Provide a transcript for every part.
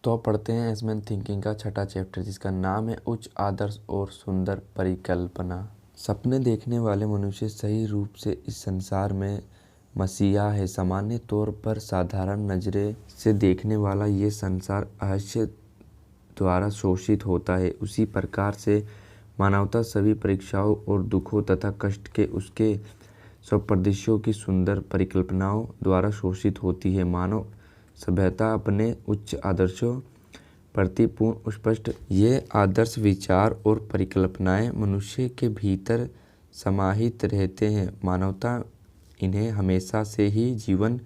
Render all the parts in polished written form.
तो पढ़ते हैं एसमैन थिंकिंग का छठा चैप्टर, जिसका नाम है उच्च आदर्श और सुंदर परिकल्पना। सपने देखने वाले मनुष्य सही रूप से इस संसार में मसीहा है। सामान्य तौर पर साधारण नजरे से देखने वाला ये संसार रहस्य द्वारा शोषित होता है। उसी प्रकार से मानवता सभी परीक्षाओं और दुखों तथा कष्ट के उसके स्वप्रदेशों की सुंदर परिकल्पनाओं द्वारा शोषित होती है। मानव सभ्यता अपने उच्च आदर्शों प्रति पूर्ण स्पष्ट ये आदर्श विचार और परिकल्पनाएं मनुष्य के भीतर समाहित रहते हैं। मानवता इन्हें हमेशा से ही जीवन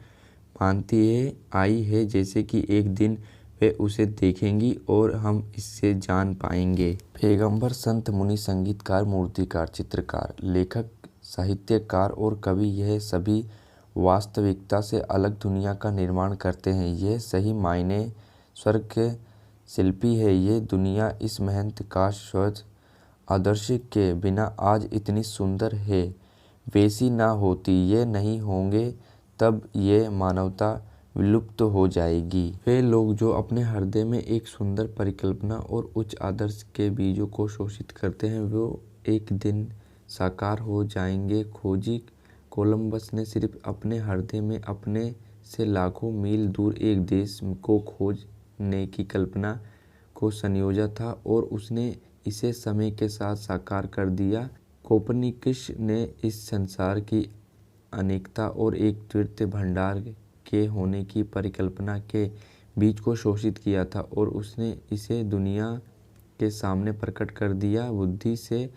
मानती आई है, जैसे कि एक दिन वे उसे देखेंगी और हम इससे जान पाएंगे। पैगंबर, संत, मुनि, संगीतकार, मूर्तिकार, चित्रकार, लेखक, साहित्यकार और कवि, यह सभी वास्तविकता से अलग दुनिया का निर्माण करते हैं। यह सही मायने स्वर्ग के शिल्पी है। ये दुनिया इस महंत का स्वच्छ आदर्श के बिना आज इतनी सुंदर है। वैसी ना होती, ये नहीं होंगे, तब ये मानवता विलुप्त हो जाएगी। वे लोग जो अपने हृदय में एक सुंदर परिकल्पना और उच्च आदर्श के बीजों को शोषित करते हैं, वो एक दिन साकार हो जाएंगे। खोजी कोलंबस ने सिर्फ अपने हृदय में अपने से लाखों मील दूर एक देश को खोजने की कल्पना को संयोजा था और उसने इसे समय के साथ साकार कर दिया। कोperनिकस ने इस संसार की अनेकता और एक द्वितीय भंडार के होने की परिकल्पना के बीज को शोषित किया था और उसने इसे दुनिया के सामने प्रकट कर दिया। बुद्धि से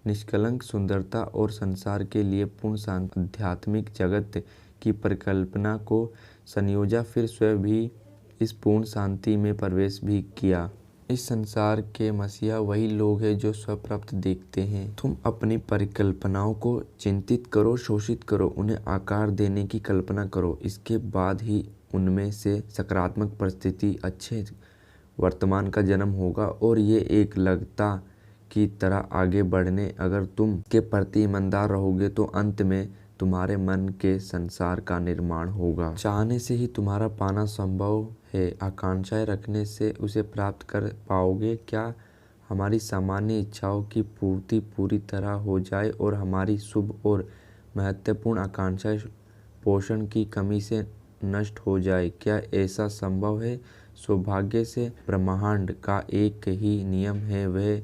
निष्कलंक सुंदरता और संसार के लिए पूर्ण शांति आध्यात्मिक जगत की परिकल्पना को संयोजा, फिर स्वयं भी इस पूर्ण शांति में प्रवेश भी किया। इस संसार के मसीहा वही लोग हैं जो स्वप्राप्त देखते हैं। तुम अपनी परिकल्पनाओं को चिंतित करो, शोषित करो, उन्हें आकार देने की कल्पना करो। इसके बाद ही उनमें से सकारात्मक परिस्थिति, अच्छे वर्तमान का जन्म होगा और ये एक लगता की तरह आगे बढ़ने अगर तुम के प्रति ईमानदार रहोगे तो अंत में तुम्हारे मन के संसार का निर्माण होगा। चाहने से ही तुम्हारा पाना संभव है, आकांक्षाएं रखने से उसे प्राप्त कर पाओगे। क्या हमारी सामान्य इच्छाओं की पूर्ति पूरी तरह हो जाए और हमारी शुभ और महत्वपूर्ण आकांक्षाएं पोषण की कमी से नष्ट हो जाए? क्या ऐसा संभव है? सौभाग्य से ब्रह्मांड का एक ही नियम है, वह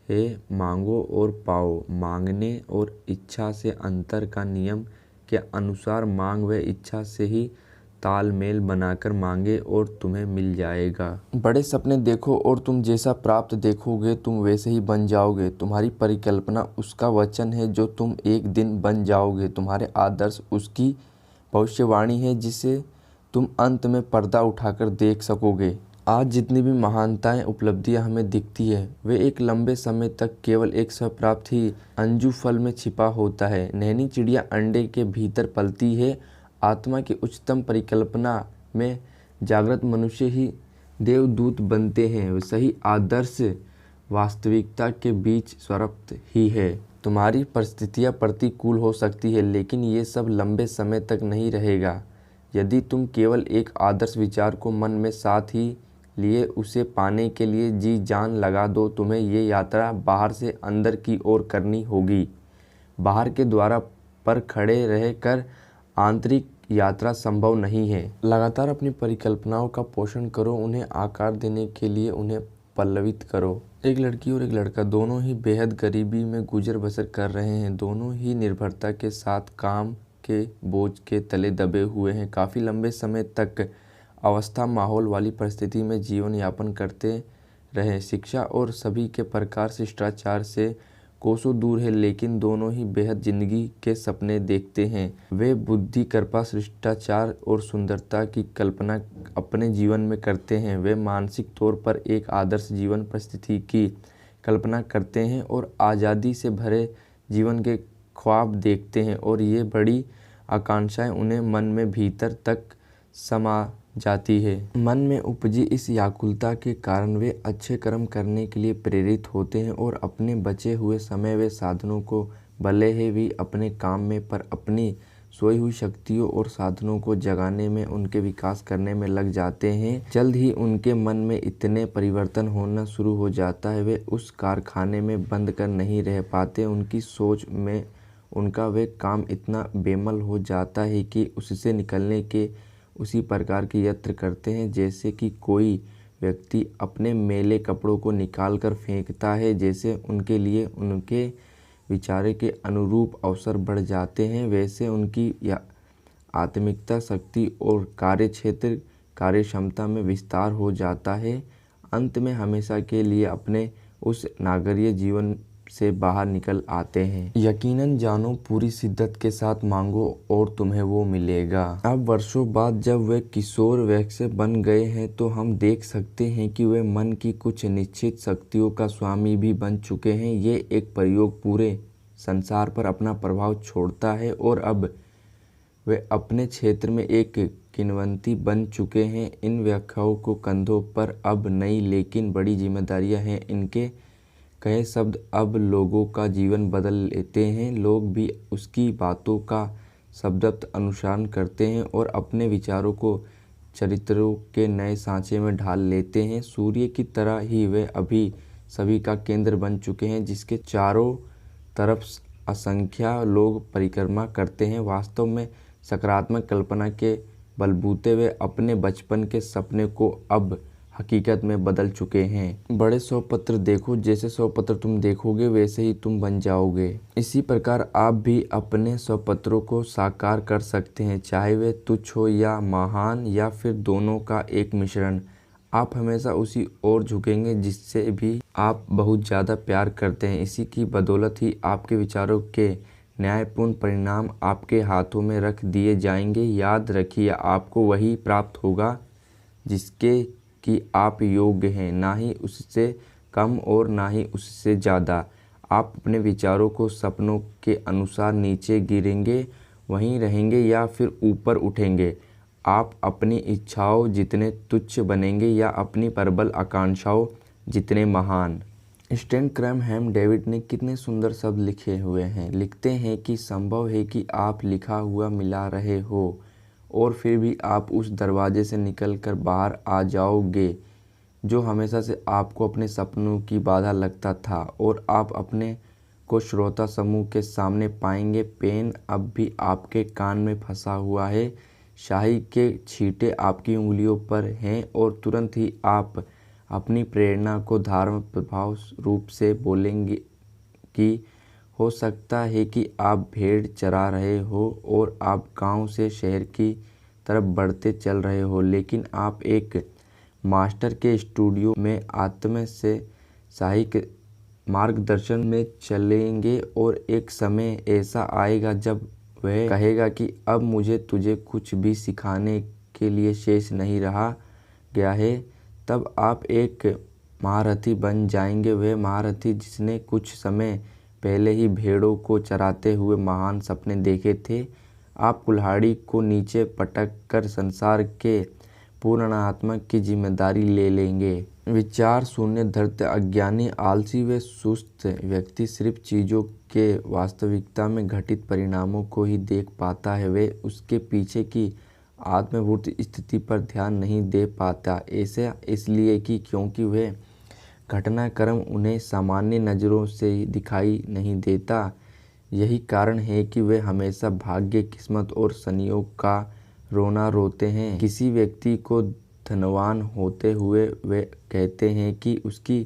है मांगो और पाओ। मांगने और इच्छा से अंतर का नियम के अनुसार मांग व इच्छा से ही तालमेल बनाकर मांगे और तुम्हें मिल जाएगा। बड़े सपने देखो और तुम जैसा प्राप्त देखोगे तुम वैसे ही बन जाओगे। तुम्हारी परिकल्पना उसका वचन है जो तुम एक दिन बन जाओगे। तुम्हारे आदर्श उसकी भविष्यवाणी है जिसे तुम अंत में पर्दा उठाकर देख सकोगे। आज जितनी भी महानताएं उपलब्धियां हमें दिखती है, वे एक लंबे समय तक केवल एक स्वप्राप्त ही अंजू फल में छिपा होता है। नैनी चिड़िया अंडे के भीतर पलती है। आत्मा की उच्चतम परिकल्पना में जागृत मनुष्य ही देवदूत बनते हैं। सही आदर्श वास्तविकता के बीच स्वप्राप्त ही है। तुम्हारी परिस्थितियां प्रतिकूल हो सकती है, लेकिन ये सब लंबे समय तक नहीं रहेगा। यदि तुम केवल एक आदर्श विचार को मन में साथ ही लिए उसे पाने के लिए जी जान लगा दो, तुम्हें ये यात्रा बाहर से अंदर की ओर करनी होगी। बाहर के द्वार पर खड़े रह कर आंतरिक यात्रा संभव नहीं है। लगातार अपनी परिकल्पनाओं का पोषण करो, उन्हें आकार देने के लिए उन्हें पल्लवित करो। एक लड़की और एक लड़का दोनों ही बेहद गरीबी में गुजर बसर कर रहे हैं। दोनों ही निर्भरता के साथ काम के बोझ के तले दबे हुए हैं। काफ़ी लंबे समय तक अवस्था माहौल वाली परिस्थिति में जीवन यापन करते रहे। शिक्षा और सभी के प्रकार शिष्टाचार से कोसों दूर है, लेकिन दोनों ही बेहद जिंदगी के सपने देखते हैं। वे बुद्धि, कृपा, शिष्टाचार और सुंदरता की कल्पना अपने जीवन में करते हैं। वे मानसिक तौर पर एक आदर्श जीवन परिस्थिति की कल्पना करते हैं और आज़ादी से भरे जीवन के ख्वाब देखते हैं, और ये बड़ी आकांक्षाएं उन्हें मन में भीतर तक समा जाती है। मन में उपजी इस व्याकुलता के कारण वे अच्छे कर्म करने के लिए प्रेरित होते हैं और अपने बचे हुए समय वे साधनों को भले ही भी अपने काम में पर अपनी सोई हुई शक्तियों और साधनों को जगाने में, उनके विकास करने में लग जाते हैं। जल्द ही उनके मन में इतने परिवर्तन होना शुरू हो जाता है, वे उस कारखाने में बंद कर नहीं रह पाते। उनकी सोच में उनका वे काम इतना बेमल हो जाता है कि उससे निकलने के उसी प्रकार के यत्न करते हैं जैसे कि कोई व्यक्ति अपने मैले कपड़ों को निकाल कर फेंकता है। जैसे उनके लिए उनके विचार के अनुरूप अवसर बढ़ जाते हैं, वैसे उनकी आत्मिकता शक्ति और कार्यक्षेत्र कार्य क्षमता में विस्तार हो जाता है। अंत में हमेशा के लिए अपने उस नागरिक जीवन से बाहर निकल आते हैं। यकीनन जानो, पूरी शिद्दत के साथ मांगो और तुम्हें वो मिलेगा। अब वर्षों बाद जब वे किशोर वयस्क बन गए हैं तो हम देख सकते हैं कि वे मन की कुछ निश्चित शक्तियों का स्वामी भी बन चुके हैं। ये एक प्रयोग पूरे संसार पर अपना प्रभाव छोड़ता है और अब वे अपने क्षेत्र में एक किंवदंती बन चुके हैं। इन व्याख्याओं को कंधों पर अब नई लेकिन बड़ी जिम्मेदारियां हैं। इनके कहे शब्द अब लोगों का जीवन बदल लेते हैं। लोग भी उसकी बातों का शब्दत अनुसरण करते हैं और अपने विचारों को चरित्रों के नए सांचे में ढाल लेते हैं। सूर्य की तरह ही वे अभी सभी का केंद्र बन चुके हैं, जिसके चारों तरफ असंख्य लोग परिक्रमा करते हैं। वास्तव में सकारात्मक कल्पना के बलबूते वे अपने बचपन के सपने को अब हकीकत में बदल चुके हैं। बड़े 100 पत्र देखो, जैसे 100 पत्र तुम देखोगे वैसे ही तुम बन जाओगे। इसी प्रकार आप भी अपने 100 पत्रों को साकार कर सकते हैं, चाहे वे तुच्छ हो या महान या फिर दोनों का एक मिश्रण। आप हमेशा उसी ओर झुकेंगे जिससे भी आप बहुत ज़्यादा प्यार करते हैं। इसी की बदौलत ही आपके विचारों के न्यायपूर्ण परिणाम आपके हाथों में रख दिए जाएंगे। याद रखिए, आपको वही प्राप्त होगा जिसके कि आप योग्य हैं, ना ही उससे कम और ना ही उससे ज़्यादा। आप अपने विचारों को सपनों के अनुसार नीचे गिरेंगे, वहीं रहेंगे या फिर ऊपर उठेंगे। आप अपनी इच्छाओं जितने तुच्छ बनेंगे या अपनी प्रबल आकांक्षाओं जितने महान। स्टैन क्रैनहैम डेविड ने कितने सुंदर शब्द लिखे हुए हैं। लिखते हैं कि संभव है कि आप लिखा हुआ मिला रहे हो और फिर भी आप उस दरवाजे से निकलकर बाहर आ जाओगे जो हमेशा से आपको अपने सपनों की बाधा लगता था, और आप अपने को श्रोता समूह के सामने पाएंगे। पेन अब भी आपके कान में फंसा हुआ है, शाही के छींटे आपकी उंगलियों पर हैं और तुरंत ही आप अपनी प्रेरणा को धार्मिक प्रभाव रूप से बोलेंगे कि हो सकता है कि आप भेड़ चरा रहे हो और आप गांव से शहर की तरफ बढ़ते चल रहे हो, लेकिन आप एक मास्टर के स्टूडियो में आत्मा से शाही के मार्गदर्शन में चलेंगे और एक समय ऐसा आएगा जब वह कहेगा कि अब मुझे तुझे कुछ भी सिखाने के लिए शेष नहीं रहा गया है। तब आप एक महारथी बन जाएंगे, वह महारथी जिसने कुछ समय पहले ही भेड़ों को चराते हुए महान सपने देखे थे। आप कुल्हाड़ी को नीचे पटक कर संसार के पूर्णात्मा की जिम्मेदारी ले लेंगे। विचार शून्य, धैर्य, अज्ञानी, आलसी व सुस्त व्यक्ति सिर्फ चीज़ों के वास्तविकता में घटित परिणामों को ही देख पाता है। वे उसके पीछे की आत्मभूत स्थिति पर ध्यान नहीं दे पाता। ऐसा इसलिए कि क्योंकि वह घटनाक्रम उन्हें सामान्य नज़रों से दिखाई नहीं देता। यही कारण है कि वे हमेशा भाग्य, किस्मत और संयोग का रोना रोते हैं। किसी व्यक्ति को धनवान होते हुए वे कहते हैं कि उसकी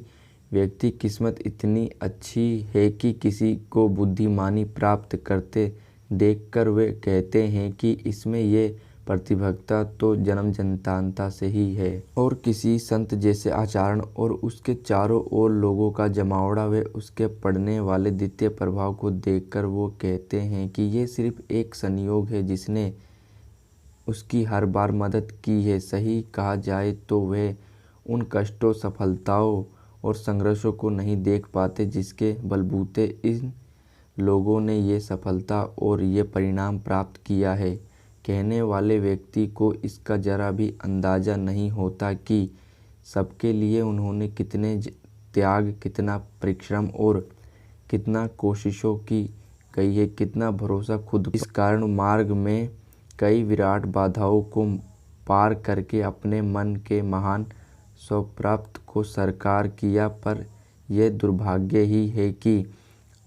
व्यक्ति किस्मत इतनी अच्छी है कि किसी को बुद्धिमानी प्राप्त करते देखकर वे कहते हैं कि इसमें ये प्रतिभक्ता तो जन्म जन्मता से ही है। और किसी संत जैसे आचरण और उसके चारों ओर लोगों का जमावड़ा वे उसके पड़ने वाले द्वितीय प्रभाव को देखकर वो कहते हैं कि ये सिर्फ एक संयोग है जिसने उसकी हर बार मदद की है। सही कहा जाए तो वे उन कष्टों, सफलताओं और संघर्षों को नहीं देख पाते जिसके बलबूते इन लोगों ने ये सफलता और ये परिणाम प्राप्त किया है। कहने वाले व्यक्ति को इसका जरा भी अंदाज़ा नहीं होता कि सबके लिए उन्होंने कितने त्याग, कितना परिश्रम और कितना कोशिशों की गई है। कितना भरोसा खुद। इस कारण मार्ग में कई विराट बाधाओं को पार करके अपने मन के महान स्वप्राप्त को साकार किया। पर यह दुर्भाग्य ही है कि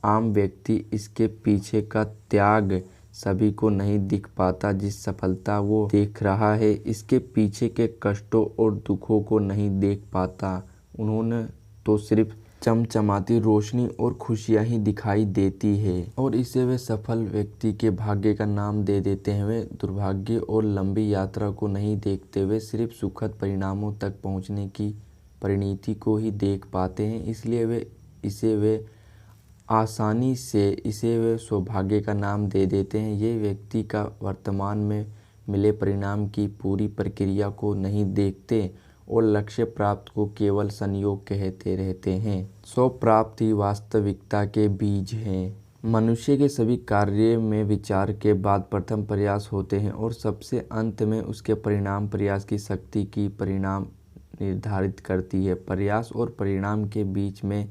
आम व्यक्ति इसके पीछे का त्याग सभी को नहीं दिख पाता। जिस सफलता वो देख रहा है, इसके पीछे के कष्टों और दुखों को नहीं देख पाता। उन्होंने तो सिर्फ चमचमाती रोशनी और खुशियां ही दिखाई देती है और इसे वे सफल व्यक्ति के भाग्य का नाम दे देते हैं। वे दुर्भाग्य और लंबी यात्रा को नहीं देखते, वे सिर्फ सुखद परिणामों तक पहुंचने की परिणति को ही देख पाते हैं। इसलिए वे आसानी से इसे वे सौभाग्य का नाम दे देते हैं। ये व्यक्ति का वर्तमान में मिले परिणाम की पूरी प्रक्रिया को नहीं देखते और लक्ष्य प्राप्त को केवल संयोग कहते रहते हैं। स्वप्राप्ति ही वास्तविकता के बीज हैं। मनुष्य के सभी कार्य में विचार के बाद प्रथम प्रयास होते हैं और सबसे अंत में उसके परिणाम। प्रयास की शक्ति की परिणाम निर्धारित करती है। प्रयास और परिणाम के बीच में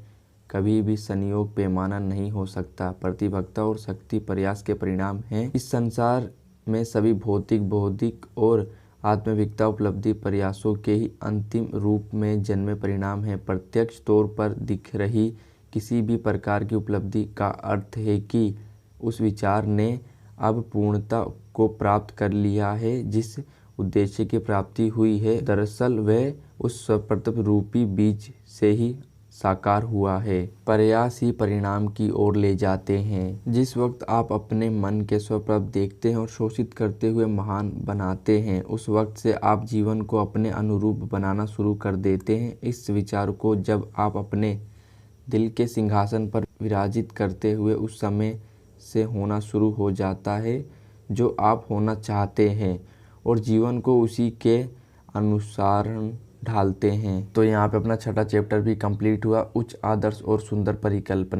कभी भी संयोग पैमाना नहीं हो सकता। प्रतिबद्धता और शक्ति प्रयास के परिणाम हैं। इस संसार में सभी भौतिक, बौद्धिक और आत्मविकता उपलब्धि प्रयासों के ही अंतिम रूप में जन्मे परिणाम है। प्रत्यक्ष तौर पर दिख रही किसी भी प्रकार की उपलब्धि का अर्थ है कि उस विचार ने अब पूर्णता को प्राप्त कर लिया है। जिस उद्देश्य की प्राप्ति हुई है, दरअसल वह उस स्वप्रतिभ रूपी बीज से ही साकार हुआ है। प्रयास ही परिणाम की ओर ले जाते हैं। जिस वक्त आप अपने मन के स्वप्रतिभ देखते हैं और शोषित करते हुए महान बनाते हैं, उस वक्त से आप जीवन को अपने अनुरूप बनाना शुरू कर देते हैं। इस विचार को जब आप अपने दिल के सिंहासन पर विराजित करते हुए उस समय से होना शुरू हो जाता है जो आप होना चाहते हैं और जीवन को उसी के अनुसार ढालते हैं। तो यहाँ पे अपना छठा चैप्टर भी कंप्लीट हुआ, उच्च आदर्श और सुंदर परिकल्पना।